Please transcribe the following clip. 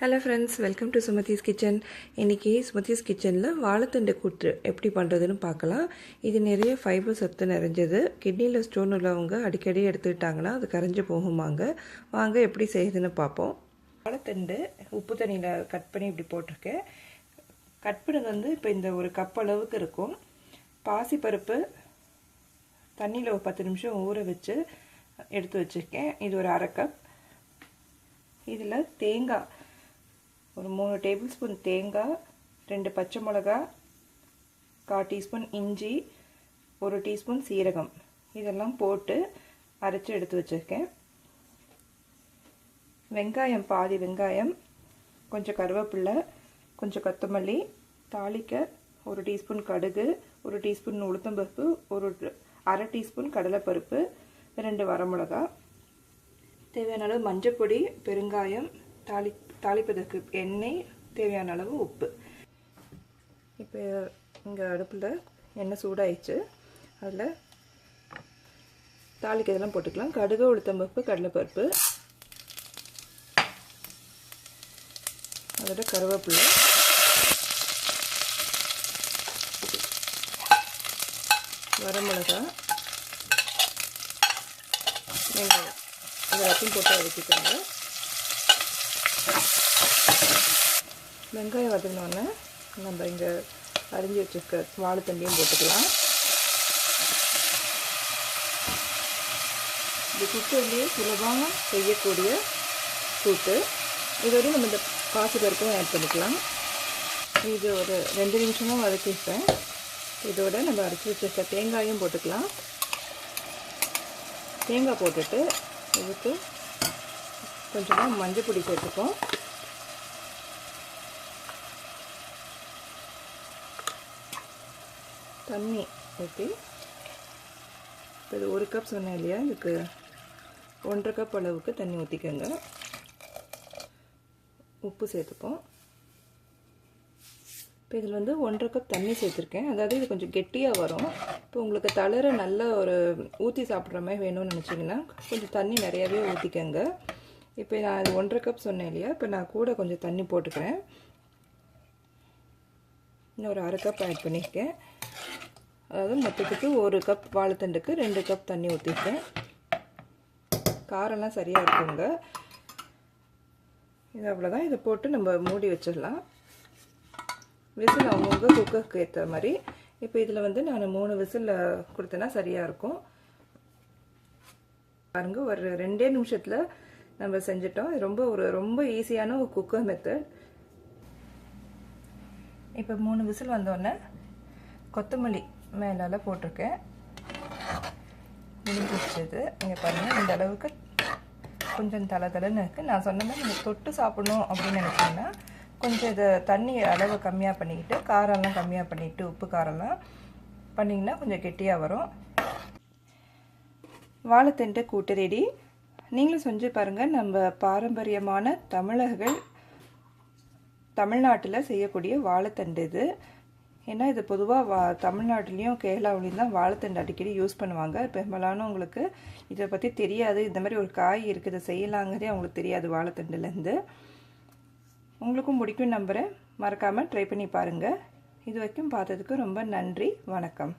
Hello friends, welcome to Sumathi's Kitchen. இன்னைக்கு Sumathi's Kitchenல வாழைத்தண்டு கூட்டு எப்படி பண்றதுன்னு பார்க்கலாம். இது நிறைய ஃபைபர் சத்து நிறைஞ்சது. கிட்னில ஸ்டோன் உள்ளவங்க அடிக்கடி எடுத்துட்டாங்கன்னா அது கரைஞ்சு போகுமாங்க. வாங்க எப்படி செய்யுதுன்னு பார்ப்போம். வாழைத்தண்டு உப்பு தண்ணியில கட் பண்ணி இப்படி போட்டுருக்கேன். கட் பண்ணது வந்து இப்போ இந்த ஒரு கப் அளவுக்கு இருக்கும். பாசி பருப்பு தண்ணியில ஒரு 10 நிமிஷம் ஊற வச்சு எடுத்து வச்சிருக்கேன். இது ஒரு அரை கப். இதில் தேங்காய் ஒரு 3 டேபிள் ஸ்பூன் தேங்காய், 2 பச்சை மிளகாய், 1/4 டீஸ்பூன் இஞ்சி, 1 டீஸ்பூன் சீரகம் இதெல்லாம் போட்டு அரைச்சி எடுத்து வச்சிருக்கேன். வெங்காயம் பாதி வெங்காயம், கொஞ்சம் கருவேப்பிலை, கொஞ்சம் கொத்தமல்லி, தாளிக்க 1 டீஸ்பூன் கடுகு, 1 டீஸ்பூன் உளுத்தம்பருப்பு, 1/2 டீஸ்பூன் கடலைப்பருப்பு, 2 வரமிளகாய், தேவையான அளவு மஞ்சள் பொடி, பெருங்காயம், தாளிப்பதற்கு எண்ணெய், தேவையான அளவு உப்பு. இப்போ இங்கே அடுப்பில் எண்ணெய் சூடாயிடுச்சு. அதில் தாளிக்கு இதெல்லாம் போட்டுக்கலாம். கடுகு, உளுத்தம்பருப்பு, கடலைப்பருப்பு, அதோட கருவேப்பிலை, வரமிளகாய், வெங்காயம் எல்லாத்தையும் போட்டு வதக்கிக்கோங்க. வெங்காயம் வதங்கினோடனே நம்ம இங்கே அரிஞ்சு வச்சுருக்க வாழைத்தண்டையும் போட்டுக்கலாம். இது குக்கர்லேயே சுலபமாக செய்யக்கூடிய கூட்டு. இதோடய நம்ம இந்த பாசி பருப்பும் ஆட் பண்ணிக்கலாம். இது ஒரு 2 நிமிஷமாக வதக்கிப்பேன். இதோட நம்ம அரைச்சி வச்சுருக்க தேங்காயும் போட்டுக்கலாம். தேங்காய் போட்டுட்டு இதுக்கு கொஞ்சமாக மஞ்சள் பொடி சேர்த்துப்போம். தண்ணி ஊற்றி இப்போ இது 1 கப் சொன்னேன் இல்லையா, இதுக்கு 1.5 கப் அளவுக்கு தண்ணி ஊற்றிக்கோங்க. உப்பு சேர்த்துப்போம். இப்போ இதில் வந்து 1.5 கப் தண்ணி சேர்த்துருக்கேன். அதாவது இது கொஞ்சம் கெட்டியாக வரும். இப்போ உங்களுக்கு தளர நல்ல ஒரு ஊற்றி சாப்பிட்ற மாதிரி வேணும்னு நினச்சிங்கன்னா கொஞ்சம் தண்ணி நிறையாவே ஊற்றிக்கோங்க. இப்போ நான் அது 1.5 கப் சொன்னேன் இல்லையா, இப்போ நான் கூட கொஞ்சம் தண்ணி போட்டுக்கிறேன். இன்னும் ஒரு 1/2 கப் ஆட் பண்ணியிருக்கேன். அதாவது மொத்தத்துக்கு 1 கப் வாழைத்தண்டுக்கு 2 கப் தண்ணி ஊற்றிருக்கேன். காரெல்லாம் சரியாக இருக்குங்க. இது அவ்வளோதான். இதை போட்டு நம்ம மூடி வச்சிடலாம். விசில் அவங்கவுங்க குக்கருக்கு ஏற்ற மாதிரி. இப்போ இதில் வந்து நான் 3 விசில் கொடுத்தேன்னா சரியாக இருக்கும். பாருங்க, ஒரு 2 நிமிஷத்தில் நம்ம செஞ்சிட்டோம். இது ரொம்ப ஈஸியான ஒரு குக்கர் மெத்தட். இப்போ 3 விசில் வந்தோடனே கொத்தமல்லி மேலால் போட்டிருக்கேன். முடிஞ்சிச்சது. இங்கே பாருங்கள், இந்த அளவுக்கு கொஞ்சம் தளன்னு இருக்குது. நான் சொன்ன மாதிரி நீங்கள் தொட்டு சாப்பிடணும் அப்படின்னு நினச்சிங்கன்னா கொஞ்சம் இதை தண்ணி அளவை கம்மியாக பண்ணிக்கிட்டு, காரெல்லாம் கம்மியாக பண்ணிவிட்டு, உப்பு காரெல்லாம் பண்ணிங்கன்னா கொஞ்சம் கெட்டியாக வரும். வாழைத்தண்டு கூட்டு ரெடி. நீங்களும் செஞ்சு பாருங்கள். நம்ம பாரம்பரியமான தமிழ்நாட்டில் செய்யக்கூடிய வாழைத்தண்டு இது. ஏன்னா இது பொதுவாக தமிழ்நாட்டிலையும் கேரளாவிலையும் தான் வாழைத்தண்டு அடிக்கடி யூஸ் பண்ணுவாங்க. பெரும்பாலானவங்களுக்கு இதை பற்றி தெரியாது. இந்த மாதிரி ஒரு காய் இருக்குது, செய்யலாங்கிறதே அவங்களுக்கு தெரியாது வாழைத்தண்டுலேருந்து. உங்களுக்கும் பிடிக்கும் நம்புகிறேன். மறக்காமல் ட்ரை பண்ணி பாருங்கள். இது வரைக்கும் பார்த்ததுக்கு ரொம்ப நன்றி. வணக்கம்.